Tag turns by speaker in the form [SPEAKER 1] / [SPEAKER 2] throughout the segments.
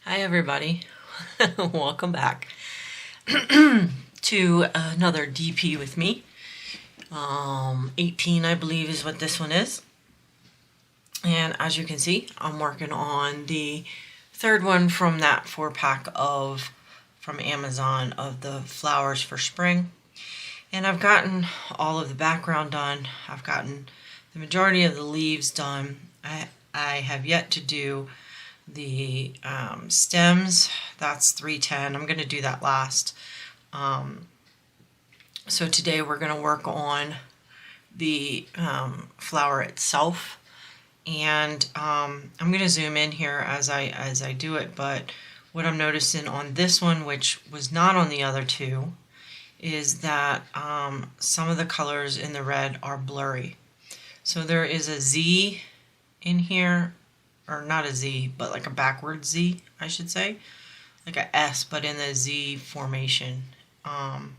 [SPEAKER 1] Hi everybody, welcome back to another DP with me. 18 I believe is what this one is. And as you can see, I'm working on the third one from that 4-pack from Amazon of the flowers for spring. And I've gotten all of the background done. I've gotten the majority of the leaves done. I have yet to do the stems. That's 310. I'm going to do that last. So today we're going to work on the flower itself, and I'm going to zoom in here as I do it. But what I'm noticing on this one, which was not on the other two, is that some of the colors in the red are blurry. So there is a Z in here, or not a Z, but like a backwards Z, I should say. Like a S, but in the Z formation. And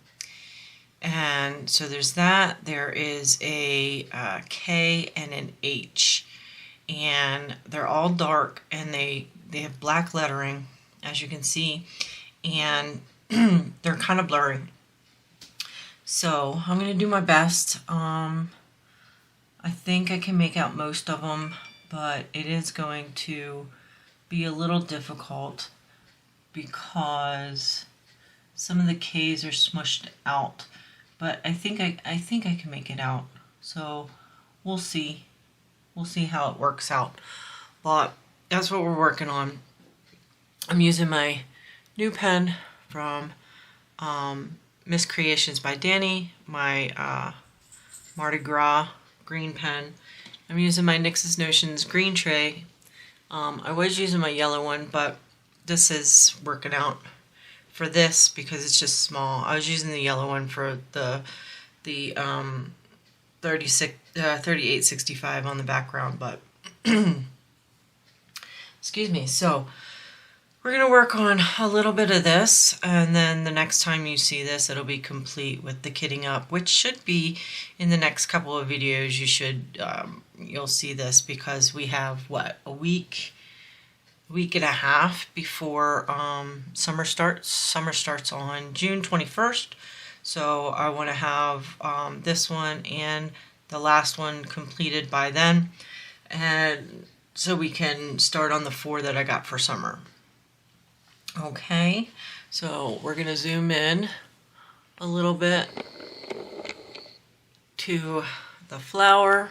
[SPEAKER 1] so there's that. There is a K and an H. And they're all dark, and they have black lettering, as you can see. And they're kind of blurry. So I'm going to do my best. I think I can make out most of them, but it is going to be a little difficult because some of the K's are smushed out. But I think I can make it out. So we'll see. We'll see how it works out. But that's what we're working on. I'm using my new pen from Miss Creations by Danny, my Mardi Gras green pen. I'm using my Nix's Notions green tray. I was using my yellow one, but this is working out for this because it's just small. I was using the yellow one for the 3865 on the background, but excuse me. So we're going to work on a little bit of this, and then the next time you see this, it'll be complete with the kitting up, which should be in the next couple of videos. You'll see this because we have, what, a week and a half before summer starts. Summer starts on June 21st, so I want to have this one and the last one completed by then, and so we can start on the 4 that I got for summer. Okay, so we're going to zoom in a little bit to the flower.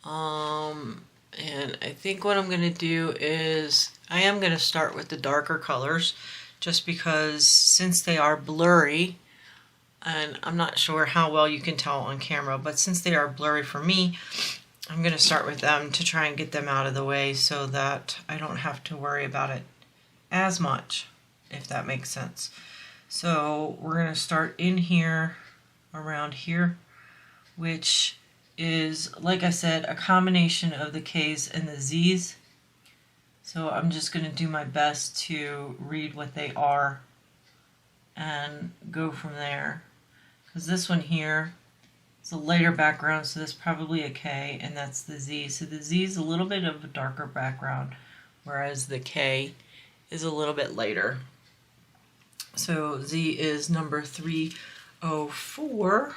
[SPEAKER 1] And I think what I'm going to do is I am going to start with the darker colors, just because since they are blurry, and I'm not sure how well you can tell on camera, but since they are blurry for me, I'm going to start with them to try and get them out of the way so that I don't have to worry about it as much, if that makes sense. So we're going to start in here, around here, which is, like I said, a combination of the K's and the Z's. So I'm just going to do my best to read what they are and go from there. Because this one here is a lighter background, so that's probably a K, and that's the Z. So the Z is a little bit of a darker background, whereas the K is a little bit lighter. So Z is number 304.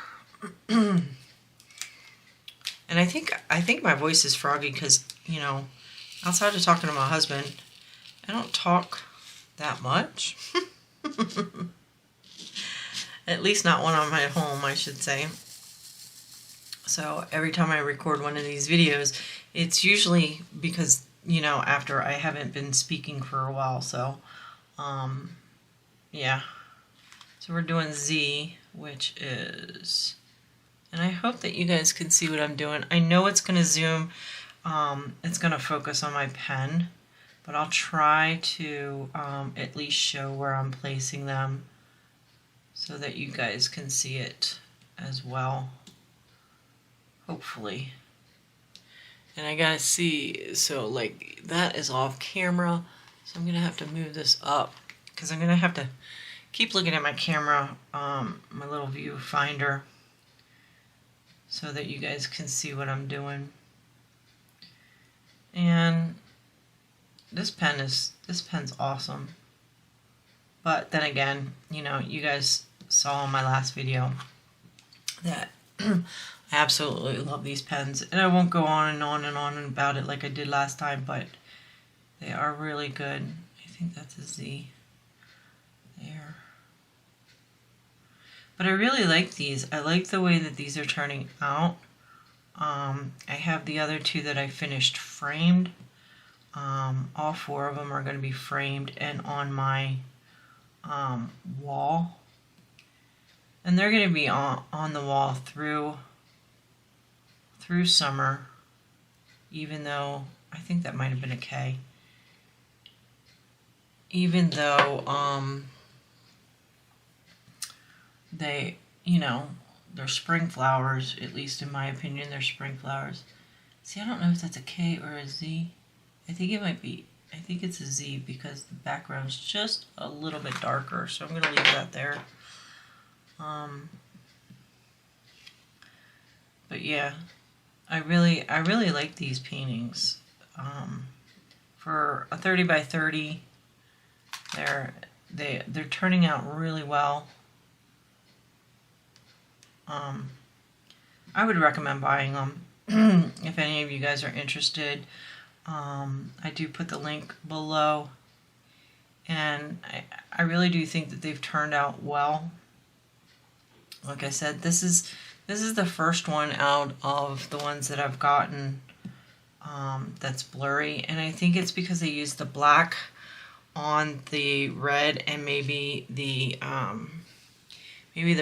[SPEAKER 1] And I think my voice is froggy because, you know, outside of talking to my husband, I don't talk that much. At least not when I'm at home, I should say. So every time I record one of these videos, it's usually because, you know, after I haven't been speaking for a while. So, yeah. So we're doing Z, which is... And I hope that you guys can see what I'm doing. I know it's going to zoom. It's going to focus on my pen. But I'll try to at least show where I'm placing them so that you guys can see it as well. Hopefully. And I gotta see, so like that is off camera. So I'm going to have to move this up because I'm going to have to keep looking at my camera, my little viewfinder, so that you guys can see what I'm doing. And this pen's awesome. But then again, you know, you guys saw in my last video that I absolutely love these pens, and I won't go on and on and on about it like I did last time, but they are really good. I think that's a Z there. But I really like these. I like the way that these are turning out. I have the other two that I finished framed. All four of them are going to be framed and on my wall. And they're going to be on the wall through summer, even though I think that might have been a K. Even though they, you know, they're spring flowers, at least in my opinion, they're spring flowers. See, I don't know if that's a K or a Z. I think it might be, I think it's a Z because the background's just a little bit darker, so I'm going to leave that there. But yeah, I really like these paintings. For a 30 by 30, they're turning out really well. I would recommend buying them if any of you guys are interested. I do put the link below, and I really do think that they've turned out well. Like I said, this is the first one out of the ones that I've gotten that's blurry, and I think it's because they used the black on the red and maybe the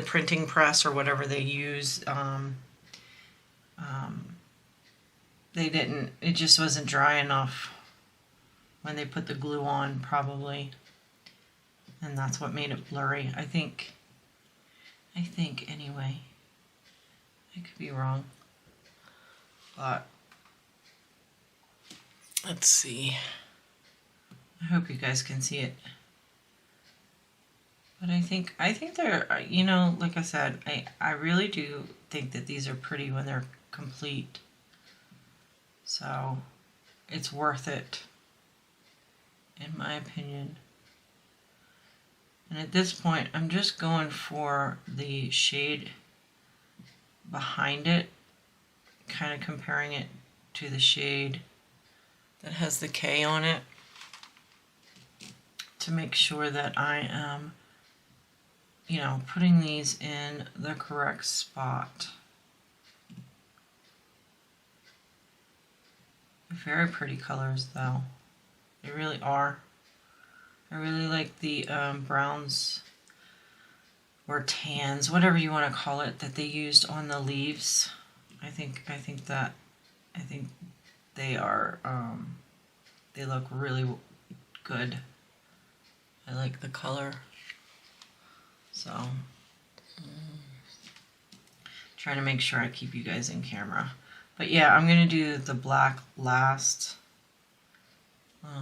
[SPEAKER 1] printing press or whatever they use. They didn't, it just wasn't dry enough when they put the glue on, probably, and that's what made it blurry. I think anyway. I could be wrong, but let's see. I hope you guys can see it. But I think they're, you know, like I said, I really do think that these are pretty when they're complete. So it's worth it, in my opinion. And at this point, I'm just going for the shade behind it, kind of comparing it to the shade that has the K on it, to make sure that I am, you know, putting these in the correct spot. They're very pretty colors, though. They really are. I really like the browns or tans, whatever you want to call it, that they used on the leaves. I think they are they look really good. I like the color. So trying to make sure I keep you guys in camera. But yeah, I'm gonna do the black last. I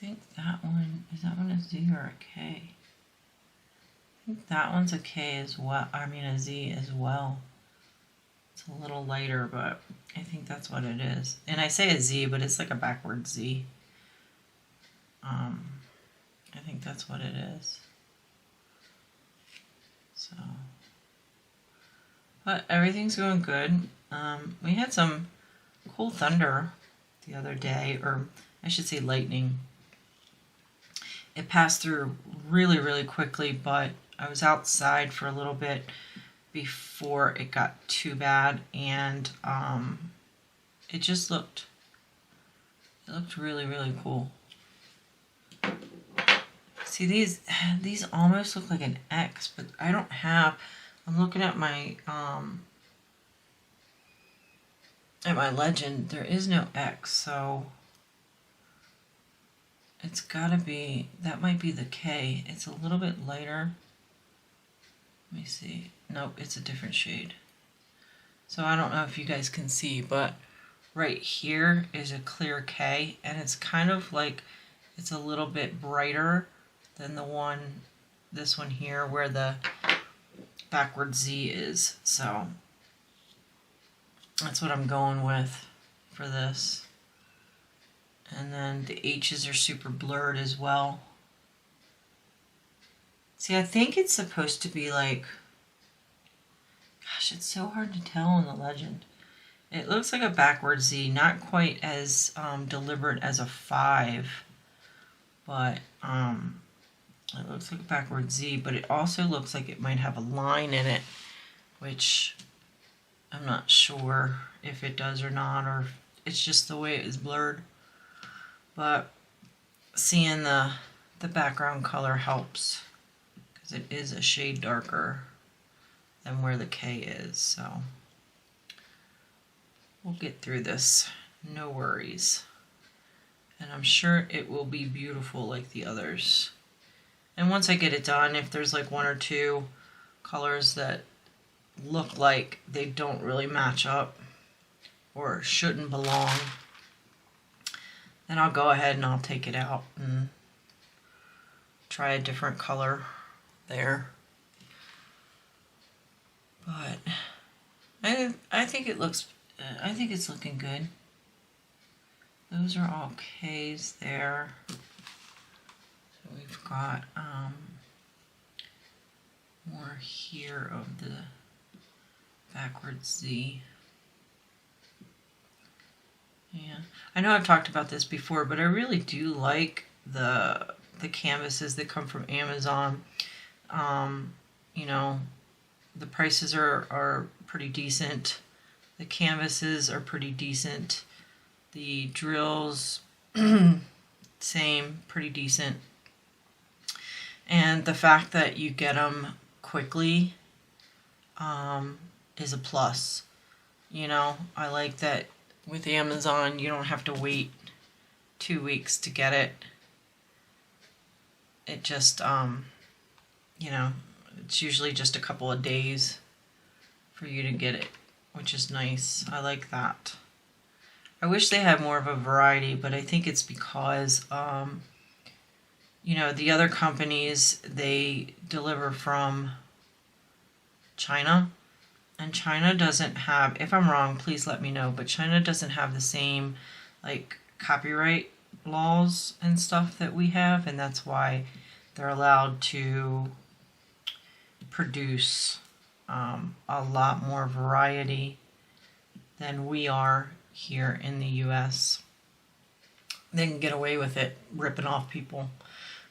[SPEAKER 1] think that one, is that one a Z or a K? I think that one's a K as well, I mean a Z as well. It's a little lighter, but I think that's what it is. And I say a Z, but it's like a backward Z. I think that's what it is. So, but everything's going good. We had some cool thunder the other day, or I should say lightning. It passed through really quickly, but I was outside for a little bit before it got too bad, and it just looked really cool. See, these almost look like an X, but I don't have, I'm looking at my legend, there is no X, so it's gotta be, that might be the K. It's a little bit lighter. Let me see. Nope, it's a different shade. So I don't know if you guys can see, but right here is a clear K, and it's kind of like, it's a little bit brighter than the one, this one here, where the backward Z is. So that's what I'm going with for this. And then the H's are super blurred as well. See, I think it's supposed to be like, gosh, it's so hard to tell in the legend. It looks like a backward Z, not quite as deliberate as a 5, but it looks like a backward Z, but it also looks like it might have a line in it, which I'm not sure if it does or not, or if it's just the way it is blurred. But seeing the background color helps, because it is a shade darker than where the K is, so we'll get through this, no worries. And I'm sure it will be beautiful like the others. And once I get it done, if there's like 1 or 2 colors that look like they don't really match up or shouldn't belong, then I'll go ahead and I'll take it out and try a different color there. But I think it looks, I think it's looking good. Those are all K's there. So we've got more here of the backwards Z. Yeah, I know I've talked about this before, but I really do like the canvases that come from Amazon. You know, the prices are pretty decent. The canvases are pretty decent. The drills, same, pretty decent. And the fact that you get them quickly is a plus. You know, I like that with Amazon you don't have to wait 2 weeks to get it. It just, you know, it's usually just a couple of days for you to get it, which is nice. I like that. I wish they had more of a variety, but I think it's because, you know, the other companies, they deliver from China, and China doesn't have, if I'm wrong, please let me know, but China doesn't have the same, like, copyright laws and stuff that we have, and that's why they're allowed to produce a lot more variety than we are here in the US. They can get away with it ripping off people,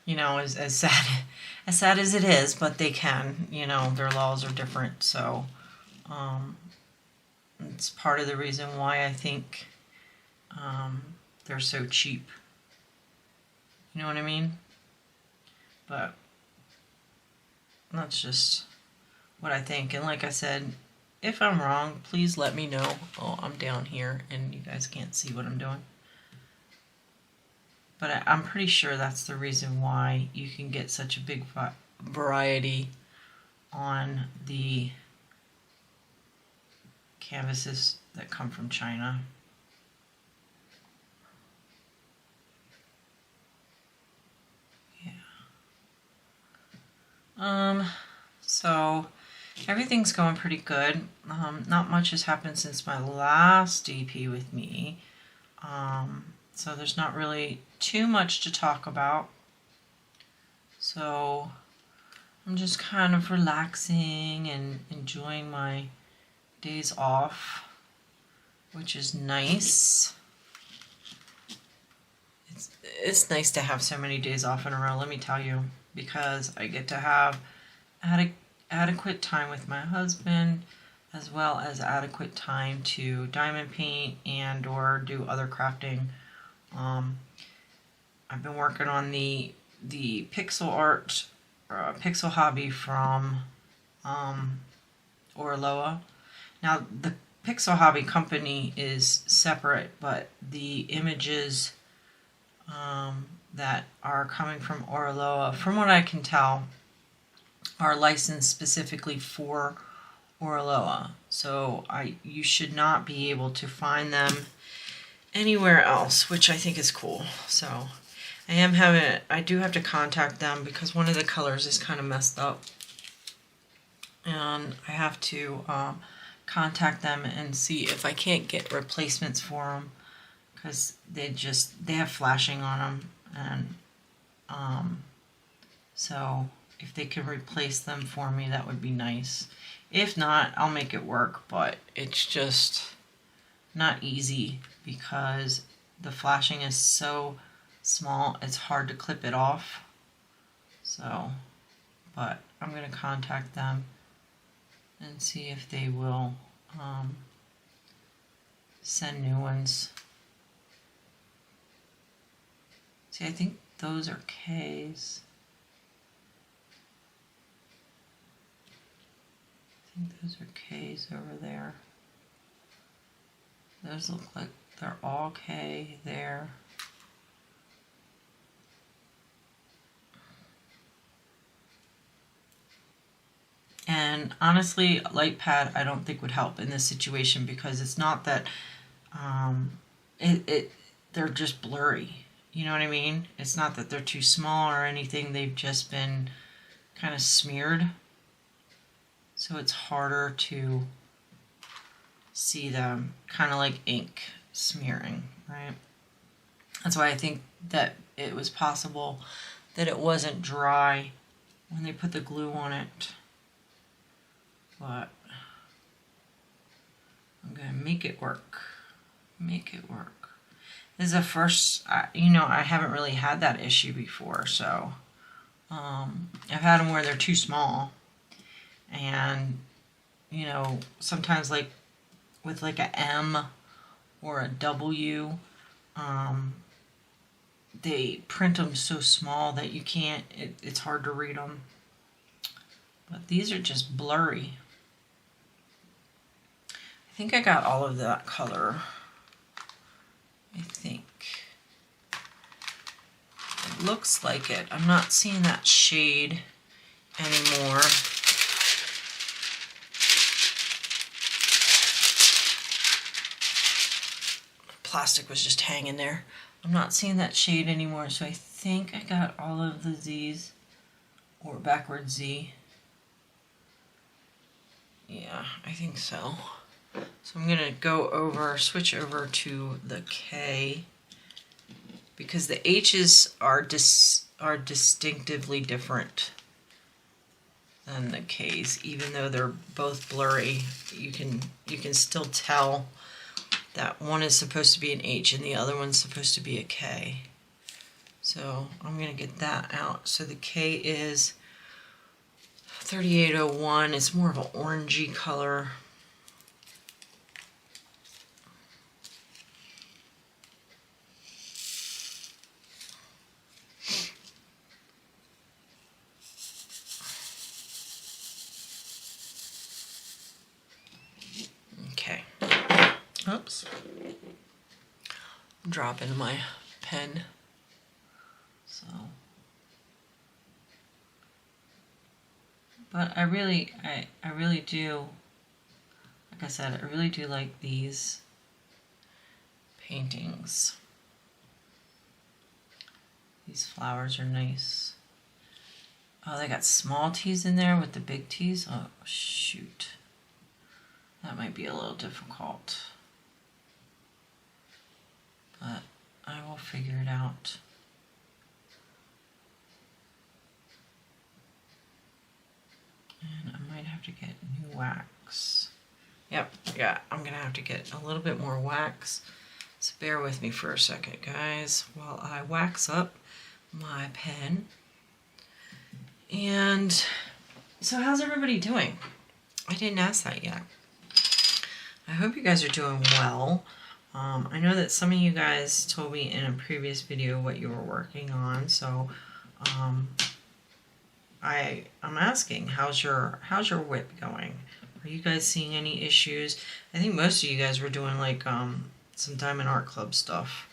[SPEAKER 1] you know, as sad as it is, but they can, you know, their laws are different. So it's part of the reason why I think they're so cheap. You know what I mean? But that's just what I think. And like I said, if I'm wrong, please let me know. Oh, I'm down here and you guys can't see what I'm doing. But I'm pretty sure that's the reason why you can get such a big variety on the canvases that come from China. Yeah. So everything's going pretty good. Not much has happened since my last DP with me. So there's not really too much to talk about. So I'm just kind of relaxing and enjoying my days off, which is nice. It's nice to have so many days off in a row, let me tell you, because I get to have adequate time with my husband, as well as adequate time to diamond paint and or do other crafting. I've been working on the pixel art, pixel hobby from Orloa. Now the pixel hobby company is separate, but the images that are coming from Orloa, from what I can tell, are licensed specifically for Orloa. So you should not be able to find them anywhere else, which I think is cool. So I do have to contact them because one of the colors is kind of messed up, and I have to contact them and see if I can't get replacements for them. because they have flashing on them, and so if they could replace them for me, that would be nice. If not, I'll make it work, but it's just not easy because the flashing is so small, it's hard to clip it off. So, but I'm going to contact them and see if they will send new ones. See, I think those are K's. I think those are K's over there. Those look like they're all K there. And honestly, light pad I don't think would help in this situation because it's not that they're just blurry. You know what I mean? It's not that they're too small or anything. They've just been kind of smeared. So it's harder to see them, kind of like ink smearing, right? That's why I think that it was possible that it wasn't dry when they put the glue on it. But I'm going to make it work. Make it work. This is the first, you know, I haven't really had that issue before, so I've had them where they're too small. And, you know, sometimes like with like a M or a W, they print them so small that you can't, it's hard to read them. But these are just blurry. I think I got all of that color. I think. It looks like it. I'm not seeing that shade anymore. Plastic was just hanging there. I'm not seeing that shade anymore, so I think I got all of the Z's, or backwards Z. Yeah, I think so. So I'm gonna switch over to the K, because the H's are distinctively different than the K's. Even though they're both blurry, you can still tell that one is supposed to be an H and the other one's supposed to be a K. So I'm going to get that out. So the K is 3801. It's more of an orangey color. Okay. Oops. I'm dropping my pen. So, but I really do, like I said, I really do like these paintings. These flowers are nice. Oh, they got small T's in there with the big T's. Oh, shoot. That might be a little difficult. But I will figure it out. And I might have to get new wax. Yep, yeah, I'm gonna have to get a little bit more wax. So bear with me for a second, guys, while I wax up my pen. And so how's everybody doing? I didn't ask that yet. I hope you guys are doing well. I know that some of you guys told me in a previous video what you were working on, so I'm asking, how's your whip going? Are you guys seeing any issues? I think most of you guys were doing like some Diamond Art Club stuff,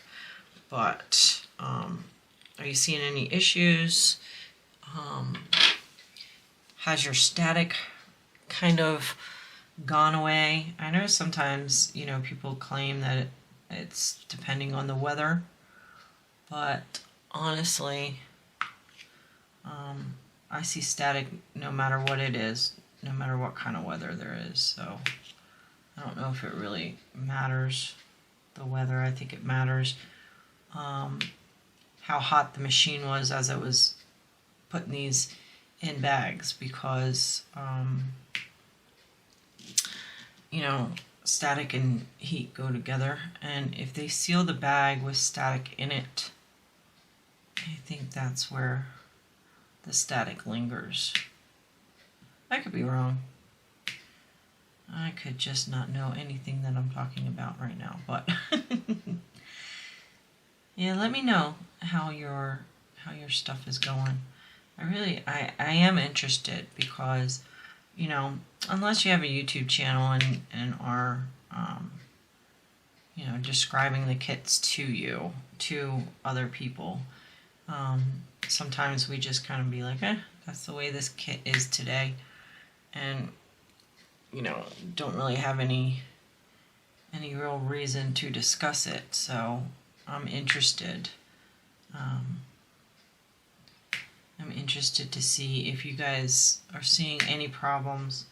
[SPEAKER 1] but are you seeing any issues? Has your static kind of gone away? I know sometimes, you know, people claim that it's depending on the weather, but honestly, I see static no matter what it is, no matter what kind of weather there is, so I don't know if it really matters the weather. I think it matters how hot the machine was as I was putting these in bags, because you know, static and heat go together, and if they seal the bag with static in it, I think that's where the static lingers. I could be wrong. I could just not know anything that I'm talking about right now, but yeah, let me know how your stuff is going. I am interested, because, you know, unless you have a YouTube channel and are you know, describing the kits to other people, sometimes we just kind of be like, that's the way this kit is today, and you know, don't really have any real reason to discuss it. So I'm interested. I'm interested to see if you guys are seeing any problems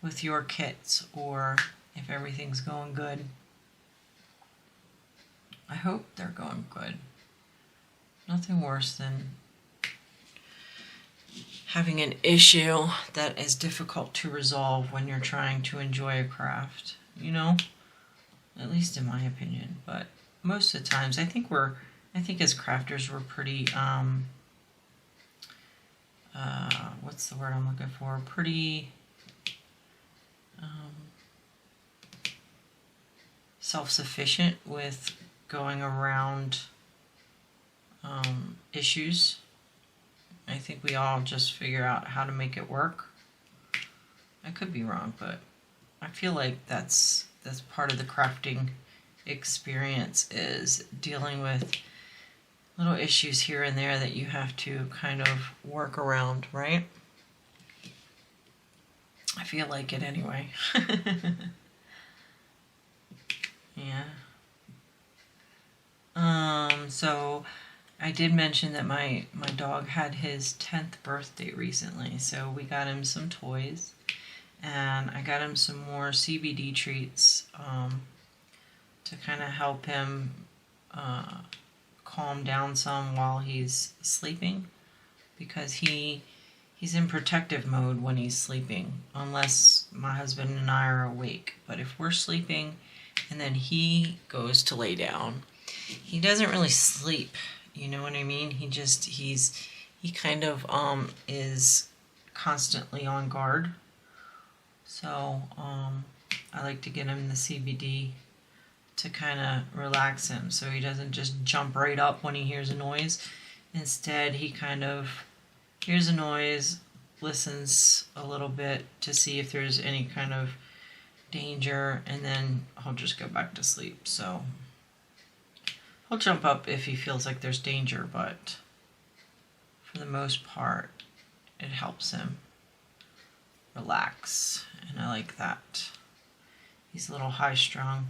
[SPEAKER 1] with your kits, or if everything's going good. I hope they're going good. Nothing worse than having an issue that is difficult to resolve when you're trying to enjoy a craft, you know? At least in my opinion. But most of the times, I think as crafters we're pretty what's the word I'm looking for? Pretty self-sufficient with going around issues. I think we all just figure out how to make it work. I could be wrong, but I feel like that's part of the crafting experience, is dealing with little issues here and there that you have to kind of work around, right? I feel like it anyway. Yeah. So I did mention that my dog had his 10th birthday recently, so we got him some toys, and I got him some more CBD treats to kind of help him calm down some while he's sleeping, because he's in protective mode when he's sleeping, unless my husband and I are awake. But if we're sleeping and then he goes to lay down, he doesn't really sleep, you know what I mean? He kind of is constantly on guard. So I like to get him the CBD to kind of relax him, so he doesn't just jump right up when he hears a noise. Instead, he kind of hears a noise, listens a little bit to see if there's any kind of danger, and then he'll just go back to sleep. So he'll jump up if he feels like there's danger, but for the most part, it helps him relax, and I like that. He's a little high-strung.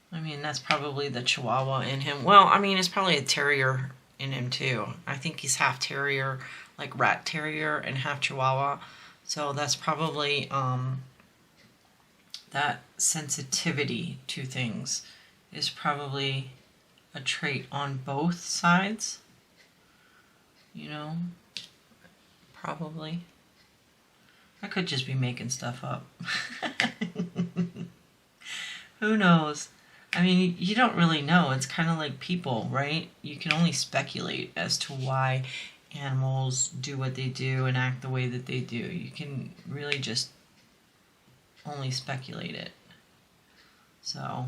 [SPEAKER 1] I mean, that's probably the Chihuahua in him. Well, I mean, it's probably a Terrier in him too. I think he's half Terrier, like Rat Terrier, and half Chihuahua. So that's probably that sensitivity to things is probably a trait on both sides. You know, probably. I could just be making stuff up. Who knows? I mean, you don't really know. It's kind of like people, right? You can only speculate as to why animals do what they do and act the way that they do. You can really just only speculate it. So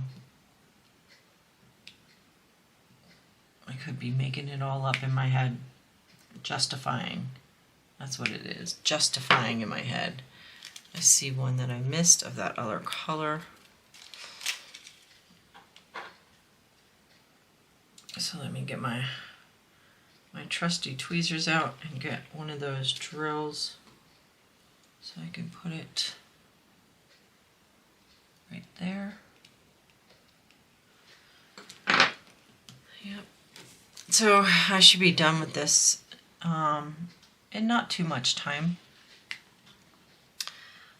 [SPEAKER 1] I could be making it all up in my head, justifying. That's what it is, justifying in my head. I see one that I missed of that other color. So let me get my trusty tweezers out and get one of those drills so I can put it right there. Yep. So I should be done with this in not too much time.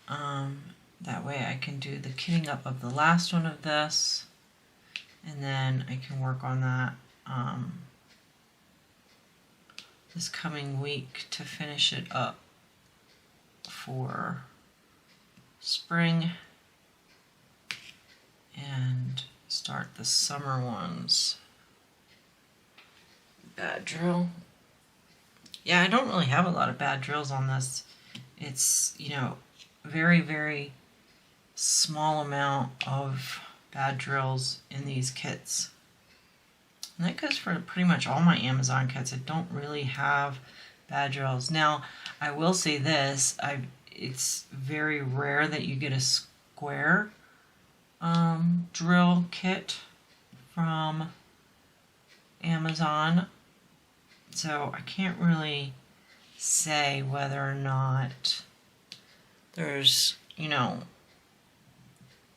[SPEAKER 1] That way I can do the kitting up of the last one of this, and then I can work on that this coming week to finish it up for spring and start the summer ones. Bad drill. Yeah, I don't really have a lot of bad drills on this. It's, you know, very, very small amount of bad drills in these kits. And that goes for pretty much all my Amazon kits. I don't really have bad drills. Now, I will say this, it's very rare that you get a square drill kit from Amazon. So I can't really say whether or not there's, you know,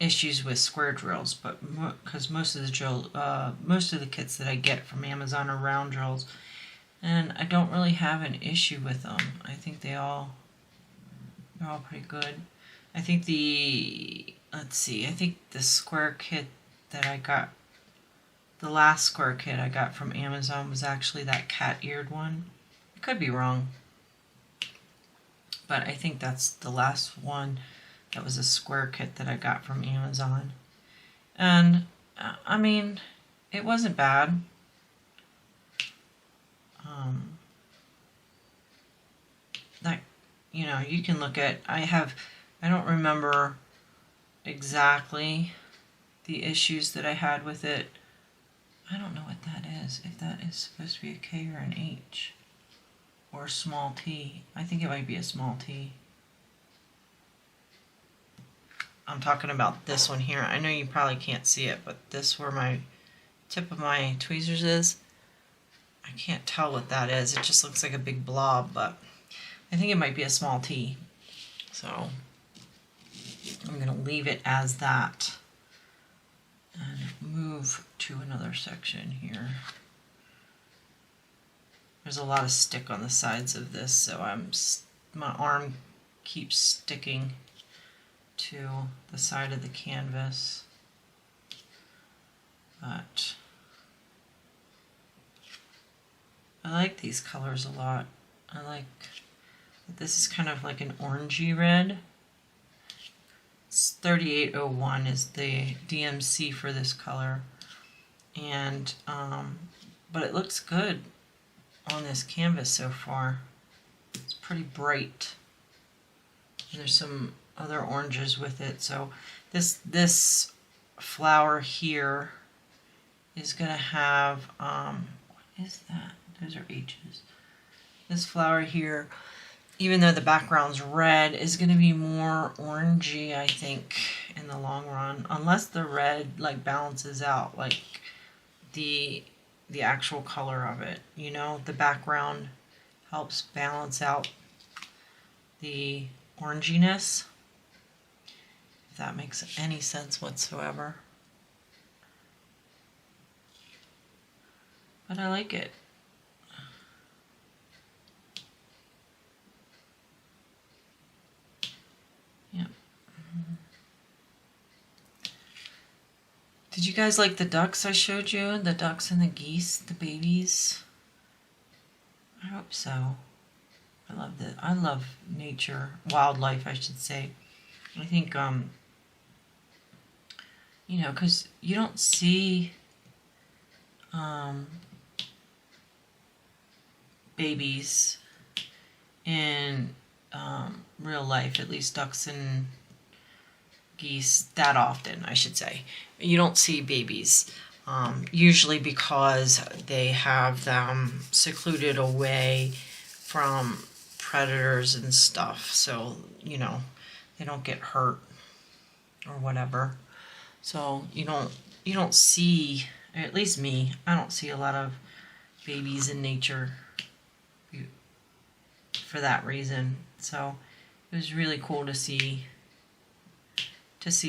[SPEAKER 1] issues with square drills, but because most of the kits that I get from Amazon are round drills, and I don't really have an issue with them. I think they're all pretty good. I think I think the square kit that I got, the last square kit I got from Amazon was actually that cat-eared one. I could be wrong, but I think that's the last one that was a square kit that I got from Amazon. And, I mean, it wasn't bad. That, you know, you can look at, I don't remember exactly the issues that I had with it. I don't know what that is, if that is supposed to be a K or an H or a small t. I think it might be a small t. I'm talking about this one here. I know you probably can't see it, but this where my tip of my tweezers is, I can't tell what that is. It just looks like a big blob, but I think it might be a small t. So I'm going to leave it as that and move to another section here. There's a lot of stick on the sides of this, so my arm keeps sticking to the side of the canvas. But I like these colors a lot. I like this is kind of like an orangey red. It's 3801 is the DMC for this color, and but it looks good on this canvas so far. It's pretty bright. And there's some other oranges with it. So this flower here is gonna have what is that? Those are H's. This flower here, even though the background's red, is going to be more orangey, I think, in the long run, unless the red like balances out like the actual color of it. You know, the background helps balance out the oranginess, if that makes any sense whatsoever. But I like it. Yep. Did you guys like the ducks I showed you? The ducks and the geese, the babies? I hope so. I love nature, wildlife, I should say. I think, you know, because you don't see babies in real life, at least ducks and geese, that often, I should say. You don't see babies, usually because they have them secluded away from predators and stuff, so, you know, they don't get hurt or whatever. So you don't see, at least me, I don't see a lot of babies in nature for that reason. So it was really cool to see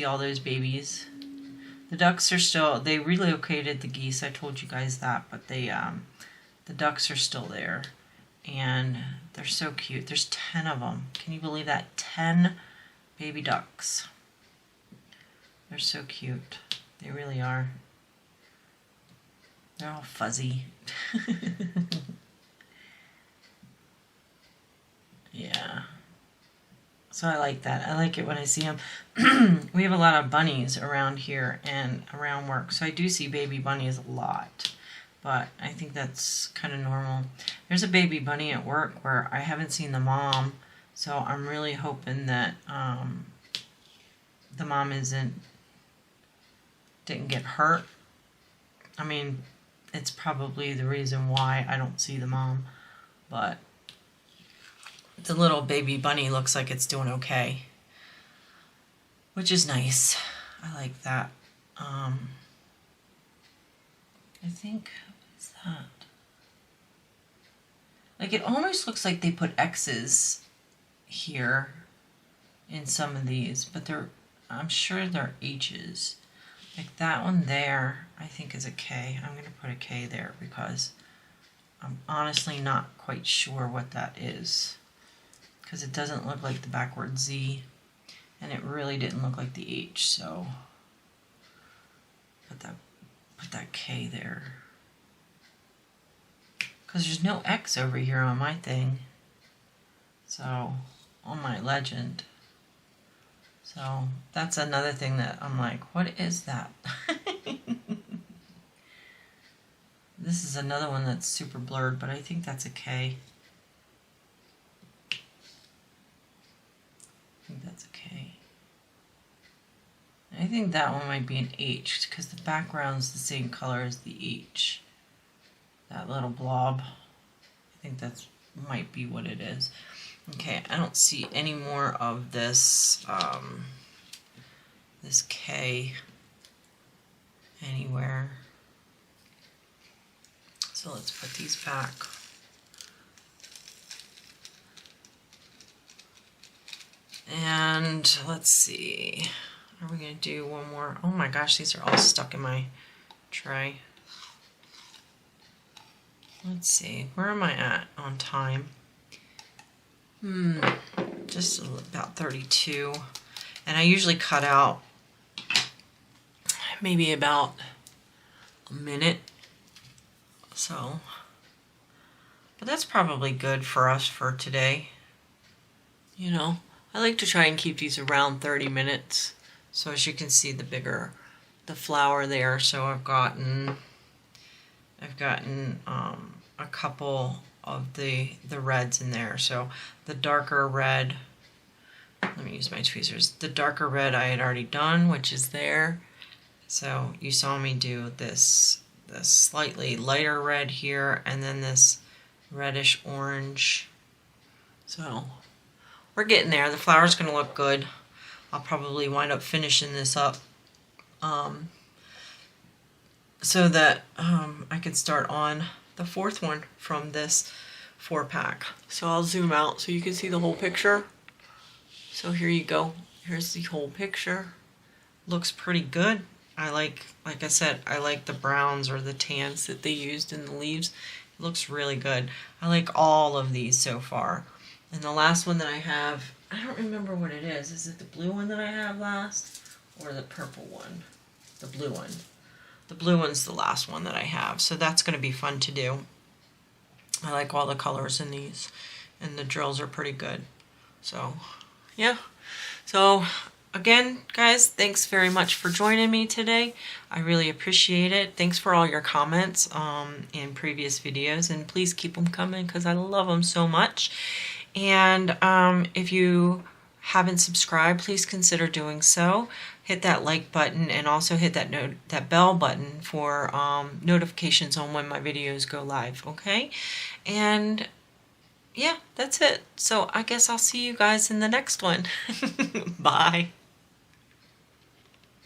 [SPEAKER 1] all those babies. The ducks are still, they relocated the geese, I told you guys that, but the ducks are still there, and they're so cute. There's 10 of them. Can you believe that? 10 baby ducks. They're so cute. They really are. They're all fuzzy. Yeah. So I like that. I like it when I see them. We have a lot of bunnies around here and around work. So I do see baby bunnies a lot. But I think that's kind of normal. There's a baby bunny at work where I haven't seen the mom. So I'm really hoping that the mom didn't get hurt. I mean, it's probably the reason why I don't see the mom. But the little baby bunny looks like it's doing okay, which is nice. I like that. I think, what is that? Like, it almost looks like they put X's here in some of these, but I'm sure they're H's. Like that one there, I think is a K. I'm going to put a K there because I'm honestly not quite sure what that is. Because it doesn't look like the backward Z, and it really didn't look like the H, so put that K there. Because there's no X over here on my thing, so on my legend. So that's another thing that I'm like, what is that? This is another one that's super blurred, but I think that's a K. I think that's a K. I think that one might be an H because the background's the same color as the H. That little blob. I think that's might be what it is. Okay, I don't see any more of this this K anywhere. So let's put these back. And let's see, are we going to do one more? Oh my gosh, these are all stuck in my tray. Let's see, where am I at on time? Just about 32. And I usually cut out maybe about a minute. So, but that's probably good for us for today. You know, I like to try and keep these around 30 minutes. So as you can see, the flower there. So I've gotten a couple of the reds in there. So the darker red, let me use my tweezers. The darker red I had already done, which is there. So you saw me do this slightly lighter red here, and then this reddish orange. So we're getting there. The flower's going to look good. I'll probably wind up finishing this up so that I can start on the fourth one from this 4-pack. So I'll zoom out so you can see the whole picture. So here you go. Here's the whole picture. Looks pretty good. Like I said, I like the browns or the tans that they used in the leaves. It looks really good. I like all of these so far. And the last one that I have, I don't remember what it is. Is it the blue one that I have last or the purple one? The blue one. The blue one's the last one that I have. So that's going to be fun to do. I like all the colors in these, and the drills are pretty good. So, yeah. So, again, guys, thanks very much for joining me today. I really appreciate it. Thanks for all your comments in previous videos, and please keep them coming because I love them so much. And if you haven't subscribed, please consider doing so. Hit that like button and also hit that bell button for notifications on when my videos go live, okay? And yeah, that's it. So I guess I'll see you guys in the next one. Bye.